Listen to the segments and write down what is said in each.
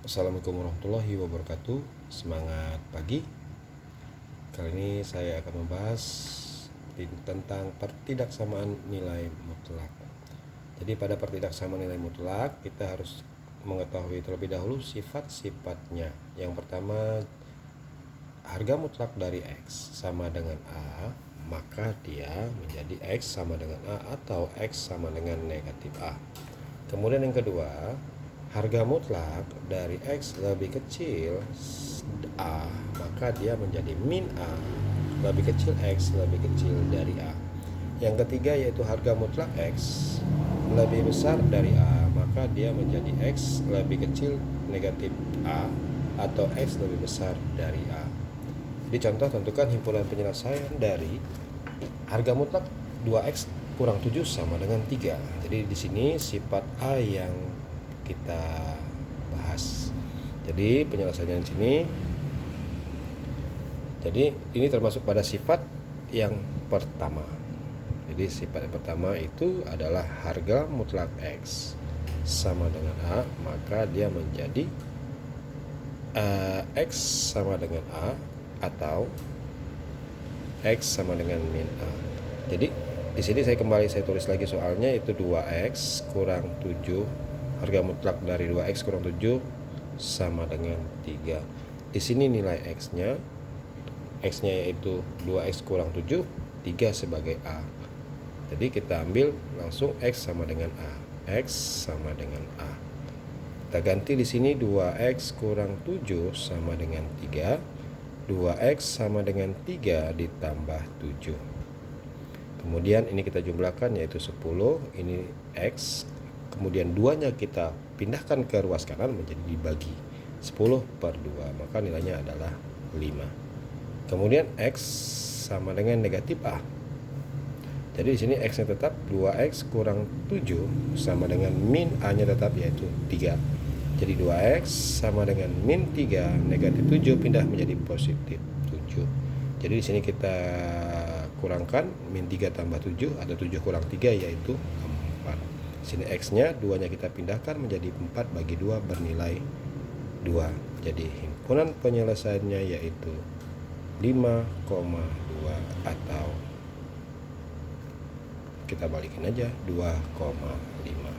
Assalamualaikum warahmatullahi wabarakatuh. Semangat pagi. Kali ini saya akan membahas tentang pertidaksamaan nilai mutlak. Jadi pada pertidaksamaan nilai mutlak kita harus mengetahui terlebih dahulu sifat-sifatnya. Yang pertama, harga mutlak dari X sama dengan A, maka dia menjadi X sama dengan A atau X sama dengan negatif A. Kemudian yang kedua, harga mutlak dari X lebih kecil A, maka dia menjadi min A, lebih kecil X lebih kecil dari A. Yang ketiga yaitu harga mutlak X lebih besar dari A, maka dia menjadi X lebih kecil negatif A atau X lebih besar dari A. Jadi contoh, tentukan himpunan penyelesaian dari harga mutlak 2X kurang 7 sama dengan 3. Jadi di sini sifat A yang kita bahas. Jadi penyelesaian di sini. Jadi ini termasuk pada sifat yang pertama. Jadi sifat yang pertama itu adalah harga mutlak X sama dengan A, maka dia menjadi X sama dengan A atau X sama dengan min A. Jadi di sini saya tulis lagi soalnya, itu 2X kurang 7, harga mutlak dari 2X kurang 7 sama dengan 3. Di sini nilai X-nya yaitu 2X kurang 7, 3 sebagai A. Jadi kita ambil langsung X sama dengan A. X sama dengan A. Kita ganti di sini 2X kurang 7 sama dengan 3. 2X sama dengan 3 ditambah 7. Kemudian ini kita jumlahkan yaitu 10, ini X. Kemudian 2-nya kita pindahkan ke ruas kanan menjadi dibagi 10 per 2, maka nilainya adalah 5. Kemudian X sama dengan negatif A. Jadi di sini X-nya tetap 2X kurang 7 sama dengan min A-nya tetap yaitu 3. Jadi 2X sama dengan min 3, negatif 7 pindah menjadi positif 7. Jadi di sini kita kurangkan min 3 tambah 7 atau 7 kurang 3 yaitu 4. Di sini X-nya 2-nya kita pindahkan menjadi 4 bagi 2 bernilai 2. Jadi himpunan penyelesaiannya yaitu 5,2 atau kita balikin aja 2,5.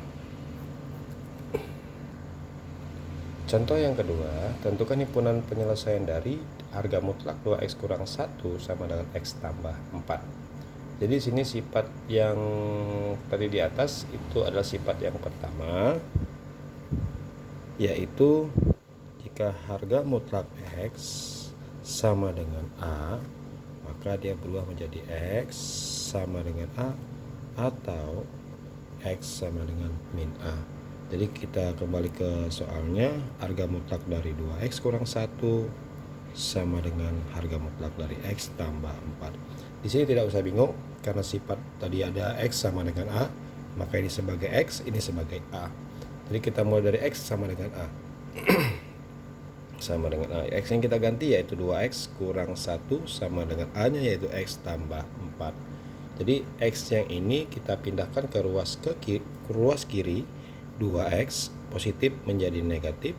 Contoh yang kedua, tentukan himpunan penyelesaian dari harga mutlak 2X kurang 1 sama dengan X tambah 4. Jadi sini sifat yang tadi di atas itu adalah sifat yang pertama, yaitu jika harga mutlak X sama dengan A, maka dia berubah menjadi X sama dengan A atau X sama dengan min A. Jadi kita kembali ke soalnya, harga mutlak dari 2X kurang 1 sama dengan harga mutlak dari X tambah 4. Di sini tidak usah bingung karena sifat tadi ada X sama dengan A, maka ini sebagai X, ini sebagai A. Jadi kita mulai dari X sama dengan A. Sama dengan A. X yang kita ganti yaitu 2X kurang 1 sama dengan A-nya yaitu X tambah 4. Jadi X yang ini kita pindahkan ke ruas kiri, 2X positif menjadi negatif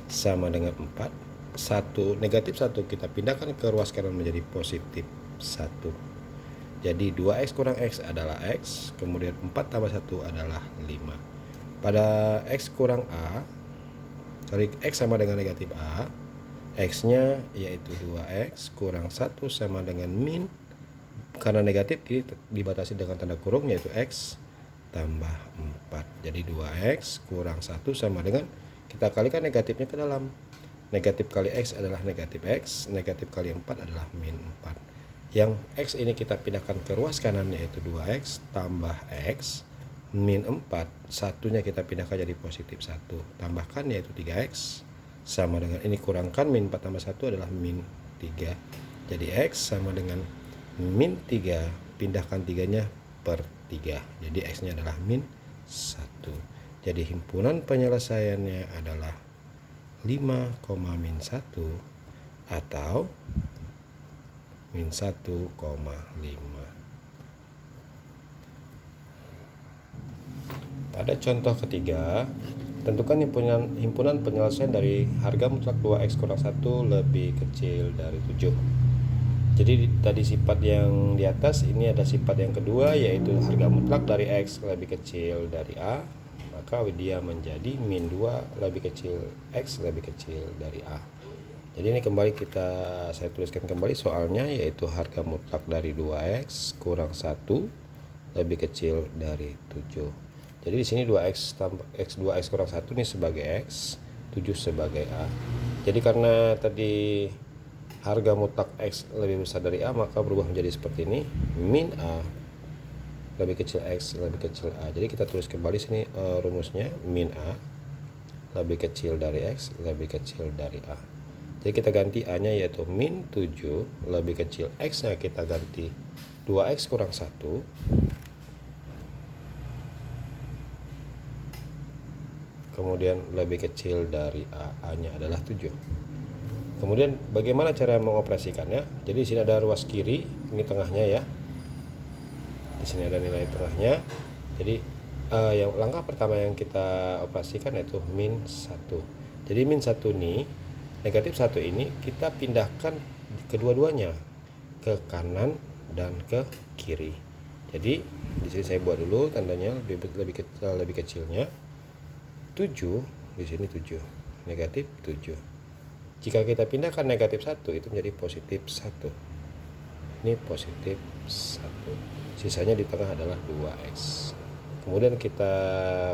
sama dengan 4. 1 negatif 1 kita pindahkan ke ruas kanan menjadi positif 1. Jadi 2X kurang X adalah X, kemudian 4 tambah 1 adalah 5. Pada X kurang A, X sama dengan negatif A, X-nya yaitu 2X kurang 1 sama dengan min, karena negatif ini dibatasi dengan tanda kurung yaitu X tambah 4. Jadi 2X kurang 1 sama dengan, kita kalikan negatifnya ke dalam. Negatif kali X adalah negatif X, negatif kali 4 adalah min 4. Yang X ini kita pindahkan ke ruas kanan yaitu 2X tambah X min 4, satunya kita pindahkan jadi positif 1. Tambahkan yaitu 3X sama dengan, ini kurangkan min 4 tambah 1 adalah min 3. Jadi X sama dengan min 3, pindahkan 3-nya per 3. Jadi X-nya adalah min 1. Jadi himpunan penyelesaiannya adalah 5, min 1 atau min 1,5. Pada contoh ketiga, Tentukan himpunan penyelesaian dari harga mutlak 2x kurang 1 lebih kecil dari 7. Jadi tadi sifat yang di atas, ini ada sifat yang kedua, yaitu harga mutlak dari x lebih kecil dari a, maka dia menjadi min 2 lebih kecil x lebih kecil dari a. Jadi ini kembali saya tuliskan kembali soalnya, yaitu harga mutlak dari 2x kurang 1 lebih kecil dari 7. Jadi di sini 2x tambah x 2x kurang 1 ini sebagai x, 7 sebagai a. Jadi karena tadi harga mutlak x lebih besar dari a, maka berubah menjadi seperti ini, min a lebih kecil x lebih kecil a. Jadi kita tulis kembali sini rumusnya, min a lebih kecil dari x lebih kecil dari a. Jadi kita ganti a nya yaitu min 7 lebih kecil x nya kita ganti 2x kurang 1 kemudian lebih kecil dari a nya adalah 7. Kemudian bagaimana cara mengoperasikannya? Jadi di sini ada ruas kiri, ini tengahnya ya. Di sini ada nilai tengahnya. Jadi yang langkah pertama yang kita operasikan yaitu min 1. Jadi min 1 ini, negatif 1 ini kita pindahkan kedua-duanya ke kanan dan ke kiri. Jadi di sini saya buat dulu tandanya lebih kecilnya. 7 di sini 7, negatif 7. Jika kita pindahkan negatif 1 itu menjadi positif 1. Ini positif 1. Sisanya di tengah adalah 2x. Kemudian kita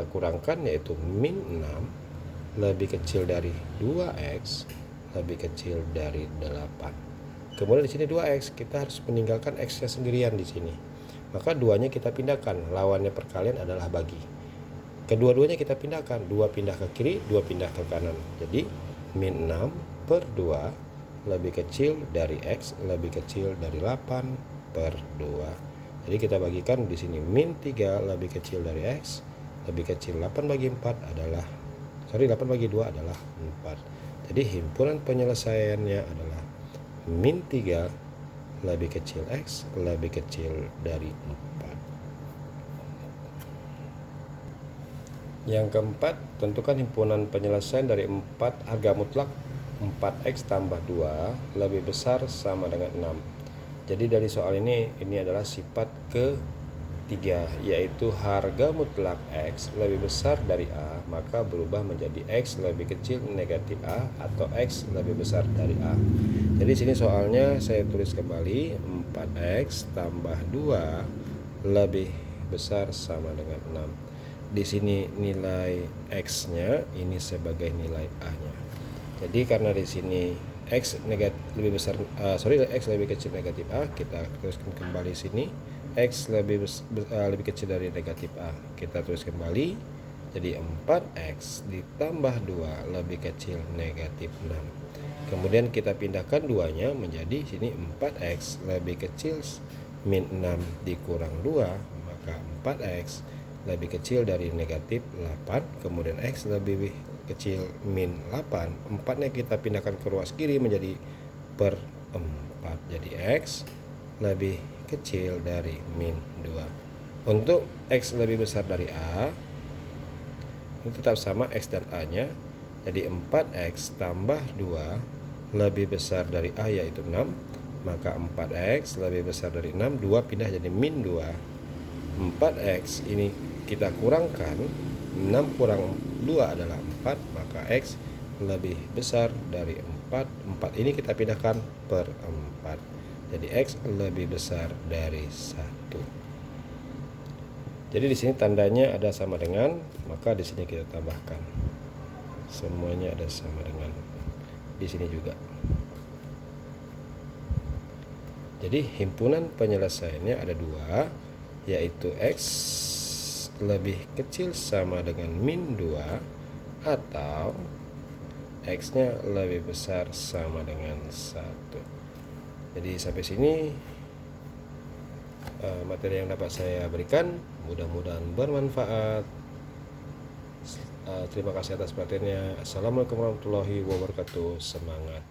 kurangkan yaitu min 6 lebih kecil dari 2x lebih kecil dari 8. Kemudian di sini 2x, kita harus meninggalkan x-nya sendirian di sini. Maka 2-nya kita pindahkan, lawannya perkalian adalah bagi. Kedua-duanya kita pindahkan, 2 pindah ke kiri, 2 pindah ke kanan. Jadi min 6 per 2 lebih kecil dari x lebih kecil dari 8 per 2. Jadi kita bagikan di sini, min 3 lebih kecil dari x lebih kecil 8 bagi 4 adalah 8 bagi 2 adalah 4. Jadi himpunan penyelesaiannya adalah min 3 lebih kecil x lebih kecil dari 4. Yang keempat, tentukan himpunan penyelesaian dari 4 harga mutlak 4x tambah 2 lebih besar sama dengan 6. Jadi dari soal ini adalah sifat ketiga, yaitu harga mutlak x lebih besar dari a, maka berubah menjadi x lebih kecil negatif a atau x lebih besar dari a. Jadi sini soalnya saya tulis kembali, 4x tambah 2 lebih besar sama dengan 6. Di sini nilai x-nya ini sebagai nilai a-nya. Jadi karena di sini x lebih besar x lebih kecil negatif a, kita tuliskan kembali sini x lebih kecil dari negatif a. Kita tulis kembali jadi 4x ditambah 2 lebih kecil negatif 6. Kemudian kita pindahkan 2-nya menjadi sini 4x lebih kecil min 6 dikurang 2, maka 4x lebih kecil dari negatif 8, kemudian x lebih kecil min 8. 4-nya kita pindahkan ke ruas kiri menjadi per 4. Jadi x lebih kecil dari min 2. Untuk x lebih besar dari a, ini tetap sama x dan a nya. Jadi 4x tambah 2 lebih besar dari a yaitu 6, maka 4x lebih besar dari 6, 2 pindah jadi min 2. 4x ini kita kurangkan, 6 kurang 2 adalah 4, maka x lebih besar dari 4. 4 ini kita pindahkan per 4. Jadi x lebih besar dari 1. Jadi di sini tandanya ada sama dengan, maka di sini kita tambahkan. Semuanya ada sama dengan. Di sini juga. Jadi himpunan penyelesaiannya ada 2, yaitu x lebih kecil sama dengan min 2 atau x-nya lebih besar sama dengan 1. Jadi sampai sini materi yang dapat saya berikan, mudah-mudahan bermanfaat. Terima kasih atas perhatiannya. Assalamualaikum warahmatullahi wabarakatuh. Semangat.